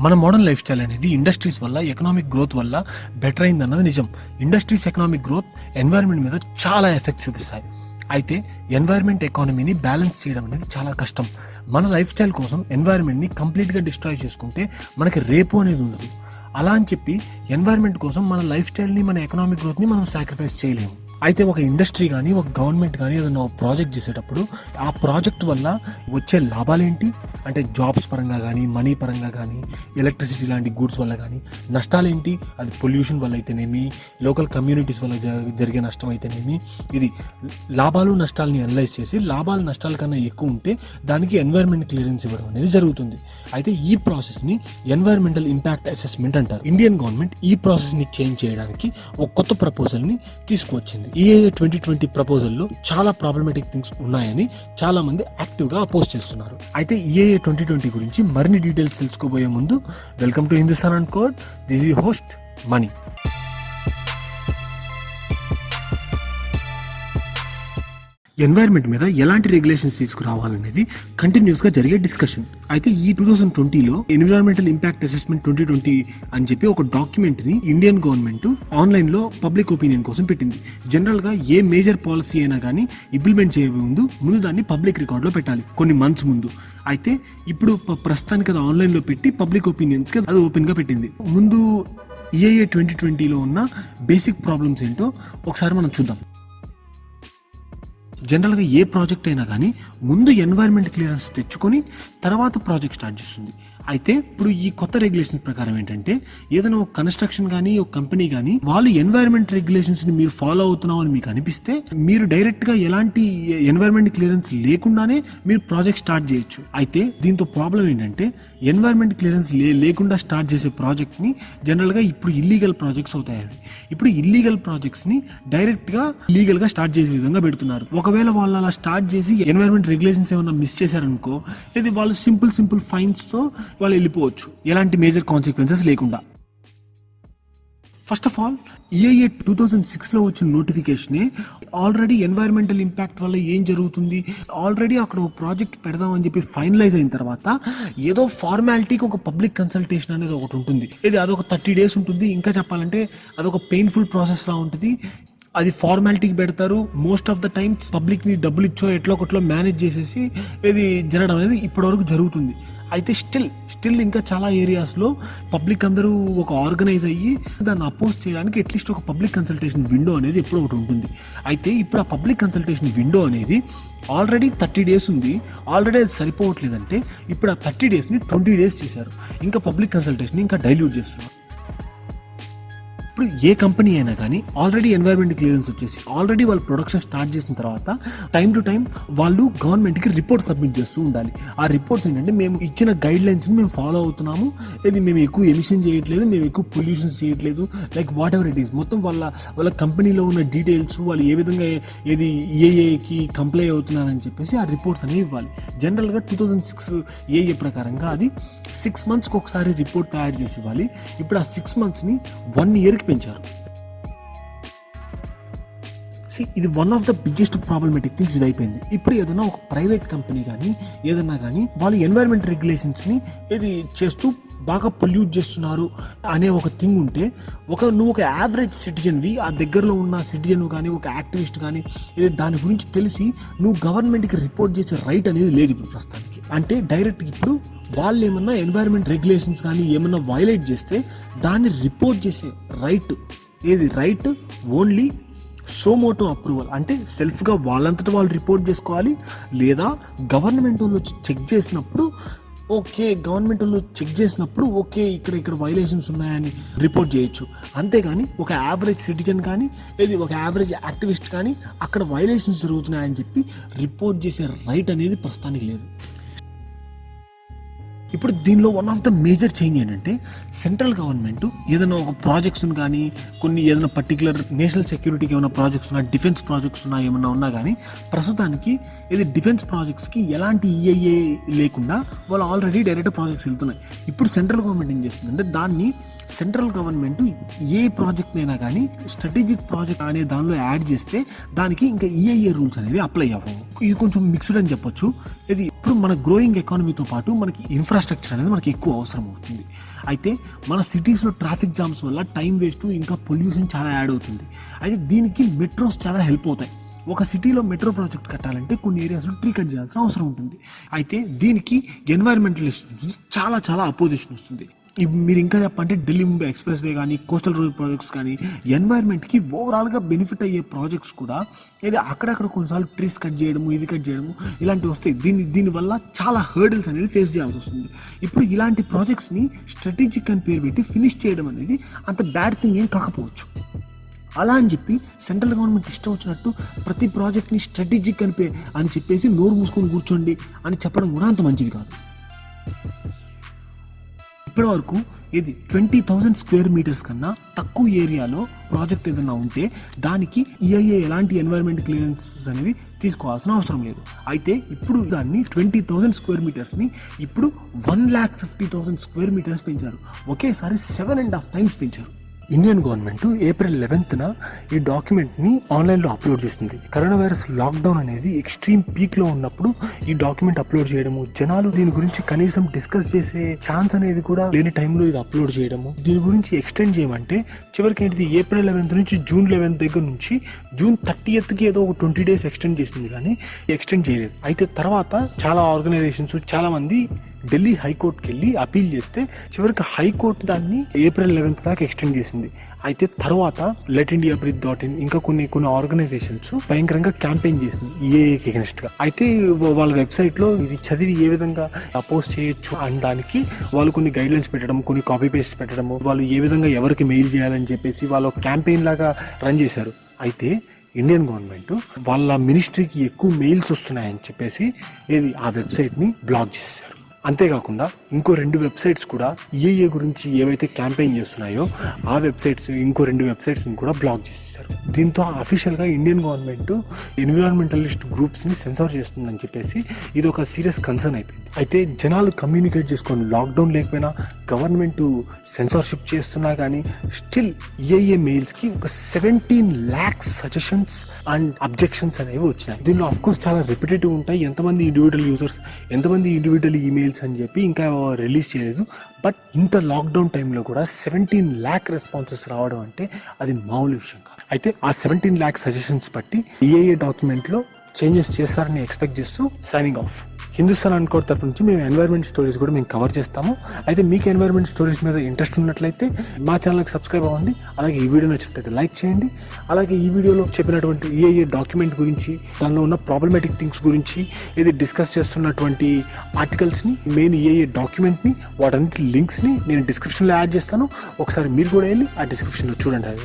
మన modern life style అనేది industries వల్ల ఎకనామిక్ గ్రోత్ వల్ల బెటర్ అయింది అన్నది నిజం. ఇండస్ట్రీస్ ఎకనామిక్ గ్రోత్ ఎన్వైరన్మెంట్ మీద చాలా ఎఫెక్ట్ చూపిస్తాయి. అయితే ఎన్వైరన్మెంట్ ఎకానమీని బ్యాలెన్స్ చేయడం అనేది చాలా కష్టం. మన లైఫ్ స్టైల్ కోసం ఎన్వైరన్మెంట్ని కంప్లీట్గా డిస్ట్రాయ్ చేసుకుంటే మనకి రేపు అనేది ఉండదు. అలా అని చెప్పి ఎన్వైరన్మెంట్ కోసం మన లైఫ్ స్టైల్ని, మన ఎకనామిక్ గ్రోత్ని మనం సాక్రిఫైస్ చేయలేము. అయితే ఒక ఇండస్ట్రీ కానీ, ఒక గవర్నమెంట్ కానీ ఏదైనా ఒక ప్రాజెక్ట్ చేసేటప్పుడు ఆ ప్రాజెక్ట్ వల్ల వచ్చే లాభాలు ఏంటి అంటే జాబ్స్ పరంగా కానీ, మనీ పరంగా కానీ, ఎలక్ట్రిసిటీ లాంటి గూడ్స్ వల్ల కానీ నష్టాలు ఏంటి, అది పొల్యూషన్ వల్ల అయితేనేమి, లోకల్ కమ్యూనిటీస్ వల్ల జరిగే నష్టం అయితేనేమి, ఇది లాభాలు నష్టాలని అనలైజ్ చేసి లాభాలు నష్టాల కన్నా ఎక్కువ ఉంటే దానికి ఎన్వైరన్మెంట్ క్లియరెన్స్ ఇవ్వడం అనేది జరుగుతుంది. అయితే ఈ ప్రాసెస్ని ఎన్వైరన్మెంటల్ ఇంపాక్ట్ అసెస్మెంట్ అంటారు. ఇండియన్ గవర్నమెంట్ ఈ ప్రాసెస్ని చేంజ్ చేయడానికి ఒక కొత్త ప్రపోజల్ని తీసుకువచ్చింది. EIA 2020 ప్రపోజల్లో చాలా ప్రాబ్లమేటిక్ థింగ్స్ ఉన్నాయని చాలా మంది యాక్టివ్గా అపోజ్ చేస్తున్నారు. అయితే EIA 2020 గురించి మరిన్ని డీటెయిల్స్ తెలుసుకోబోయే ముందు welcome to Hindustan and code. This is host money. Environment మీద ఎలాంటి రెగ్యులేషన్స్ తీసుకురావాలనేది కంటిన్యూస్గా జరిగే డిస్కషన్. అయితే ఈ 2020లో ఎన్విరాన్మెంటల్ ఇంపాక్ట్ అసెస్మెంట్ 2020 అని చెప్పి ఒక డాక్యుమెంట్ని ఇండియన్ గవర్నమెంట్ ఆన్లైన్లో పబ్లిక్ ఒపీనియన్ కోసం పెట్టింది. జనరల్గా ఏ మేజర్ పాలసీ అయినా కానీ ఇంప్లిమెంట్ చేయే ముందు దాన్ని పబ్లిక్ రికార్డులో పెట్టాలి కొన్ని మంత్స్ ముందు. అయితే ఇప్పుడు ప్రస్తుతానికి అది ఆన్లైన్లో పెట్టి పబ్లిక్ ఒపీనియన్స్కి అది ఓపెన్గా పెట్టింది. ముందు EIA 2020లో ఉన్న బేసిక్ ప్రాబ్లమ్స్ ఏంటో ఒకసారి మనం చూద్దాం. జనరల్గా ఏ ప్రాజెక్ట్ అయినా కానీ ముందు ఎన్వైరన్మెంట్ క్లియరెన్స్ తెచ్చుకొని తర్వాత ప్రాజెక్ట్ స్టార్ట్ చేస్తుంది. అయితే ఇప్పుడు ఈ కొత్త రెగ్యులేషన్స్ ప్రకారం ఏంటంటే ఏదైనా ఒక కన్స్ట్రక్షన్ కానీ, ఒక కంపెనీ కానీ వాళ్ళు ఎన్వైరన్మెంట్ రెగ్యులేషన్స్ని మీరు ఫాలో అవుతున్నామని మీకు అనిపిస్తే మీరు డైరెక్ట్గా ఎలాంటి ఎన్వైరన్మెంట్ క్లియరెన్స్ లేకుండానే మీరు ప్రాజెక్ట్ స్టార్ట్ చేయొచ్చు. అయితే దీంతో ప్రాబ్లం ఏంటంటే ఎన్వైరన్మెంట్ క్లియరెన్స్ లేకుండా స్టార్ట్ చేసే ప్రాజెక్ట్ని జనరల్గా ఇప్పుడు ఇల్లీగల్ ప్రాజెక్ట్స్ అవుతాయి. ఇప్పుడు ఇల్లీగల్ ప్రాజెక్ట్స్ని డైరెక్ట్గా లీగల్గా స్టార్ట్ చేసే విధంగా పెడుతున్నారు. ఒకవేళ వాళ్ళు అలా స్టార్ట్ చేసి ఎన్వైరన్మెంట్ రెగ్యులేషన్స్ ఏమైనా మిస్ చేశారనుకో, ఇది వాళ్ళు సింపుల్ ఫైన్స్తో వాళ్ళు వెళ్ళిపోవచ్చు, ఎలాంటి మేజర్ కాన్సిక్వెన్సెస్ లేకుండా. ఫస్ట్ ఆఫ్ ఆల్ EIA 2006లో వచ్చిన నోటిఫికేషనే ఆల్రెడీ ఎన్వైరన్మెంటల్ ఇంపాక్ట్ వల్ల ఏం జరుగుతుంది, ఆల్రెడీ అక్కడ ఒక ప్రాజెక్ట్ పెడదామని చెప్పి ఫైనలైజ్ అయిన తర్వాత ఏదో ఫార్మాలిటీకి ఒక పబ్లిక్ కన్సల్టేషన్ అనేది ఒకటి ఉంటుంది. ఇది అదొక 30 days ఉంటుంది. ఇంకా చెప్పాలంటే అదొక పెయిన్ఫుల్ ప్రాసెస్ లా ఉంటుంది. అది ఫార్మాలిటీకి పెడతారు. మోస్ట్ ఆఫ్ ద టైమ్స్ పబ్లిక్ని డబ్బులు ఇచ్చో ఎట్లా ఒకట్లో మేనేజ్ చేసేసి ఇది జరగడం అనేది ఇప్పటివరకు జరుగుతుంది. అయితే స్టిల్ ఇంకా చాలా ఏరియాస్లో పబ్లిక్ అందరూ ఒక ఆర్గనైజ్ అయ్యి దాన్ని అపోజ్ చేయడానికి అట్లీస్ట్ ఒక పబ్లిక్ కన్సల్టేషన్ విండో అనేది ఎప్పుడో ఒకటి ఉంటుంది. అయితే ఇప్పుడు ఆ పబ్లిక్ కన్సల్టేషన్ విండో అనేది ఆల్రెడీ 30 days ఉంది. ఆల్రెడీ అది సరిపోవట్లేదంటే ఇప్పుడు ఆ 30 daysని 20 days చేశారు. ఇంకా పబ్లిక్ కన్సల్టేషన్ ఇంకా డైల్యూట్ చేస్తున్నారు. ఇప్పుడు ఏ కంపెనీ అయినా కానీ ఆల్రెడీ ఎన్వైరన్మెంట్ క్లియరెన్స్ వచ్చేసి ఆల్రెడీ వాళ్ళు ప్రొడక్షన్ స్టార్ట్ చేసిన తర్వాత టైం టు టైం వాళ్ళు గవర్నమెంట్కి రిపోర్ట్ సబ్మిట్ చేస్తూ ఉండాలి. ఆ రిపోర్ట్స్ ఏంటంటే మేము ఇచ్చిన గైడ్ లైన్స్ని మేము ఫాలో అవుతున్నాము, ఇది మేము ఎక్కువ ఎమిషన్ చేయట్లేదు, మేము ఎక్కువ పొల్యూషన్స్ చేయట్లేదు, like what ever it is. మొత్తం వాళ్ళ కంపెనీలో ఉన్న డీటెయిల్స్, వాళ్ళు ఏ విధంగా ఏది EIAకి కంప్లై అవుతున్నారని చెప్పేసి ఆ రిపోర్ట్స్ అనేవి ఇవ్వాలి. జనరల్గా 2006 EIA ప్రకారంగా అది 6 monthsకి ఒకసారి రిపోర్ట్ తయారు చేసి ఇవ్వాలి. ఇప్పుడు ఆ 6 monthsని 1 yearకి పెంచారు. ఇది one of the biggest problematic things ఇది అయిపోయింది. ఇప్పుడు ఏదైనా ఒక ప్రైవేట్ కంపెనీ కానీ ఏదన్నా కానీ వాళ్ళు ఎన్వైరన్మెంట్ రెగ్యులేషన్స్ని ఏది చేస్తూ బాగా పొల్యూట్ చేస్తున్నారు అనే ఒక థింగ్ ఉంటే నువ్వు ఒక యావరేజ్ సిటిజన్వి, ఆ దగ్గరలో ఉన్న సిటిజన్ కానీ ఒక యాక్టివిస్ట్ కానీ దాని గురించి తెలిసి నువ్వు గవర్నమెంట్కి రిపోర్ట్ చేసే రైట్ అనేది లేదు ఇప్పుడు ప్రస్తుతానికి. అంటే డైరెక్ట్ ఇప్పుడు వాళ్ళు ఏమన్నా ఎన్వైరన్మెంట్ రెగ్యులేషన్స్ కానీ ఏమన్నా వైలేట్ చేస్తే దాన్ని రిపోర్ట్ చేసే రైట్ ఓన్లీ సోమోటో అప్రూవల్, అంటే సెల్ఫ్గా వాళ్ళంతటా వాళ్ళు రిపోర్ట్ చేసుకోవాలి. లేదా గవర్నమెంట్ వాళ్ళు చెక్ చేసినప్పుడు ఇక్కడ వైలేషన్స్ ఉన్నాయని రిపోర్ట్ చేయొచ్చు. అంతేగాని ఒక యావరేజ్ సిటిజన్ కానీ ఒక యావరేజ్ యాక్టివిస్ట్ కానీ అక్కడ వైలేషన్స్ జరుగుతున్నాయని చెప్పి రిపోర్ట్ చేసే రైట్ అనేది ప్రస్తుతానికి లేదు. ఇప్పుడు దీనిలో one of the major change ఏంటంటే సెంట్రల్ గవర్నమెంట్ ఏదైనా ఒక ప్రాజెక్ట్స్ కానీ ఏదైనా పర్టికులర్ నేషనల్ సెక్యూరిటీకి ఏమైనా ప్రాజెక్ట్స్ ఉన్నా, డిఫెన్స్ ప్రాజెక్ట్స్ ఏమన్నా ఉన్నా కానీ ప్రస్తుతానికి డిఫెన్స్ ప్రాజెక్ట్స్కి ఎలాంటి EIA లేకుండా వాళ్ళు ఆల్రెడీ డైరెక్ట్ ప్రాజెక్ట్స్ వెళ్తున్నాయి. ఇప్పుడు సెంట్రల్ గవర్నమెంట్ ఏం చేస్తుందంటే దాన్ని సెంట్రల్ గవర్నమెంట్ ఏ ప్రాజెక్ట్ అయినా కానీ స్ట్రాటజిక్ ప్రాజెక్ట్ అనే దానిలో యాడ్ చేస్తే దానికి ఇంకా EIA రూల్స్ అనేవి అప్లై అవ్వవు. ఇది కొంచెం మిక్స్డ్ అని చెప్పొచ్చు. ఇప్పుడు మన గ్రోయింగ్ ఎకానమీతో పాటు మనకి ఇన్ఫ్రాస్ట్రక్చర్ అనేది మనకి ఎక్కువ అవసరం అవుతుంది. అయితే మన సిటీస్లో ట్రాఫిక్ జామ్స్ వల్ల టైం వేస్ట్, ఇంకా పొల్యూషన్ చాలా యాడ్ అవుతుంది. అయితే దీనికి మెట్రోస్ చాలా హెల్ప్ అవుతాయి. ఒక సిటీలో మెట్రో ప్రాజెక్ట్ కట్టాలంటే కొన్ని ఏరియాస్లో ట్రీ కట్ చేయాల్సిన అవసరం ఉంటుంది. అయితే దీనికి ఎన్వైరన్మెంటలిస్ట్ నుంచి చాలా చాలా అపోజిషన్ వస్తుంది. మీరు ఇంకా చెప్పంటే ఢిల్లీ ముంబై ఎక్స్ప్రెస్ వే కానీ, కోస్టల్ రోడ్ ప్రాజెక్ట్స్ కానీ, ఎన్వైర్న్మెంట్కి ఓవరాల్గా బెనిఫిట్ అయ్యే ప్రాజెక్ట్స్ కూడా ఏదో అక్కడక్కడ కొన్నిసార్లు ట్రీస్ కట్ చేయడము, ఇది కట్ చేయడము ఇలాంటివి వస్తాయి. దీనివల్ల చాలా హర్డిల్స్ అనేది ఫేస్ చేయాల్సి వస్తుంది. ఇప్పుడు ఇలాంటి ప్రాజెక్ట్స్ని స్ట్రాటజిక్ అని పేరు పెట్టి ఫినిష్ చేయడం అనేది అంత బ్యాడ్ థింగ్ ఏం కాకపోవచ్చు. అలా అని చెప్పి సెంట్రల్ గవర్నమెంట్ ఇష్టం వచ్చినట్టు ప్రతి ప్రాజెక్ట్ని స్ట్రాటజిక్ అని చెప్పేసి నోరు మూసుకొని కూర్చోండి అని చెప్పడం కూడా అంత మంచిది కాదు. ఇప్పటి వరకు ఇది 20,000 స్క్వేర్ మీటర్స్ కన్నా తక్కువ ఏరియాలో ప్రాజెక్ట్ ఏదైనా ఉంటే దానికి ఈఐఏ ఎలాంటి ఎన్వైరన్మెంట్ క్లియరెన్సెస్ అనేవి తీసుకోవాల్సిన అవసరం లేదు. అయితే ఇప్పుడు దాన్ని 20,000 స్క్వేర్ మీటర్స్ని ఇప్పుడు 1,50,000 స్క్వేర్ మీటర్స్ పెంచారు. ఒకేసారి 7.5 times పెంచారు. ఇండియన్ గవర్నమెంట్ ఏప్రిల్ 11న ఈ డాక్యుమెంట్ని ఆన్లైన్లో అప్లోడ్ చేసింది. కరోనా వైరస్ లాక్డౌన్ అనేది ఎక్స్ట్రీమ్ పీక్లో ఉన్నప్పుడు ఈ డాక్యుమెంట్ అప్లోడ్ చేయడము, జనాలు దీని గురించి కనీసం డిస్కస్ చేసే ఛాన్స్ అనేది కూడా లేని టైంలో ఇది అప్లోడ్ చేయడము, దీని గురించి ఎక్స్టెండ్ చేయమంటే చివరికి ఏంటిది ఏప్రిల్ 11th నుంచి జూన్ 11th దగ్గర నుంచి జూన్ 30th ఏదో ఒక 20 days ఎక్స్టెండ్ చేసింది, కానీ ఎక్స్టెండ్ చేయలేదు. అయితే తర్వాత చాలా ఆర్గనైజేషన్స్, చాలా మంది ఢిల్లీ హైకోర్టుకి వెళ్ళి అపీల్ చేస్తే చివరికి హైకోర్టు దాన్ని ఏప్రిల్ 11th దాకా ఎక్స్టెండ్ చేసింది. అయితే తర్వాత letindiabreathe.in ఇంకా కొన్ని ఆర్గనైజేషన్స్ భయంకరంగా క్యాంపెయిన్ చేసింది ఈఏఏకి అగెన్స్ట్ గా. అయితే వాళ్ళ వెబ్సైట్ లో ఇది చదివి ఏ విధంగా అపోజ్ చేయొచ్చు అని దానికి వాళ్ళు కొన్ని గైడ్ లైన్స్ పెట్టడం, కొన్ని కాపీ పేస్ట్ పెట్టడం, వాళ్ళు ఏ విధంగా ఎవరికి మెయిల్ చేయాలని చెప్పేసి వాళ్ళు క్యాంపెయిన్ లాగా రన్ చేశారు. అయితే ఇండియన్ గవర్నమెంట్ వాళ్ళ మినిస్ట్రీకి ఎక్కువ మెయిల్స్ వస్తున్నాయని చెప్పేసి ఆ వెబ్సైట్ని బ్లాక్ చేశారు. అంతేకాకుండా ఇంకో 2 వెబ్సైట్స్ కూడా ఈఏఏ గురించి ఏవైతే క్యాంపెయిన్ చేస్తున్నాయో ఆ వెబ్సైట్స్, ఇంకో 2 వెబ్సైట్స్ని కూడా బ్లాక్ చేశారు. దీంతో అఫీషియల్గా ఇండియన్ గవర్నమెంట్ ఎన్విరాన్మెంటలిస్ట్ గ్రూప్స్ని సెన్సార్ చేస్తుందని చెప్పేసి ఇది ఒక సీరియస్ కన్సర్న్ అయిపోయింది. అయితే జనాలు కమ్యూనికేట్ చేసుకొని లాక్డౌన్ లేకపోయినా గవర్నమెంట్ సెన్సార్షిప్ చేస్తున్నా కానీ స్టిల్ ఈఏఏ మెయిల్స్కి ఒక 17 lakhs సజెషన్స్ అండ్ అబ్జెక్షన్స్ అనేవి వచ్చినాయి. దీనిలో ఆఫ్కోర్స్ చాలా రిపిటేటివ్ ఉంటాయి. ఎంతమంది ఇండివిజువల్ యూజర్స్, ఎంతమంది ఇండివిజువల్ ఈమెయిల్స్ అని చెప్పి ఇంకా రిలీజ్ చేయలేదు. బట్ ఇంత లాక్డౌన్ టైంలో కూడా 17 lakh రెస్పాన్సెస్ రావడం అంటే అది మామూలు విషయం కాదు. అయితే ఆ 17 lakh సజెషన్స్ బట్టి ఈఏఏ డాక్యుమెంట్లో చేంజెస్ చేస్తారని ఎక్స్పెక్ట్ చేస్తూ సైనింగ్ ఆఫ్. హిందుస్థాన్ అన్కోడ్ తరపు నుంచి మేము ఎన్వైర్న్మెంట్ స్టోరీస్ కూడా మేము కవర్ చేస్తాము. అయితే మీకు ఎన్వైర్న్మెంట్ స్టోరీస్ మీద ఇంట్రెస్ట్ ఉన్నట్లయితే మా ఛానల్కి సబ్స్క్రైబ్ అవ్వండి. అలాగే ఈ వీడియో నచ్చినట్లయితే లైక్ చేయండి. అలాగే ఈ వీడియోలో చెప్పినటువంటి ఈఏఏ డాక్యుమెంట్ గురించి, దానిలో ఉన్న ప్రాబ్లమాటిక్ థింగ్స్ గురించి ఇది డిస్కస్ చేస్తున్నటువంటి ఆర్టికల్స్ని, మెయిన్ ఈఏఏ డాక్యుమెంట్ని, వాటన్నిటి లింక్స్ని నేను డిస్క్రిప్షన్లో యాడ్ చేస్తాను. ఒకసారి మీరు కూడా వెళ్ళి ఆ డిస్క్రిప్షన్లో చూడండి.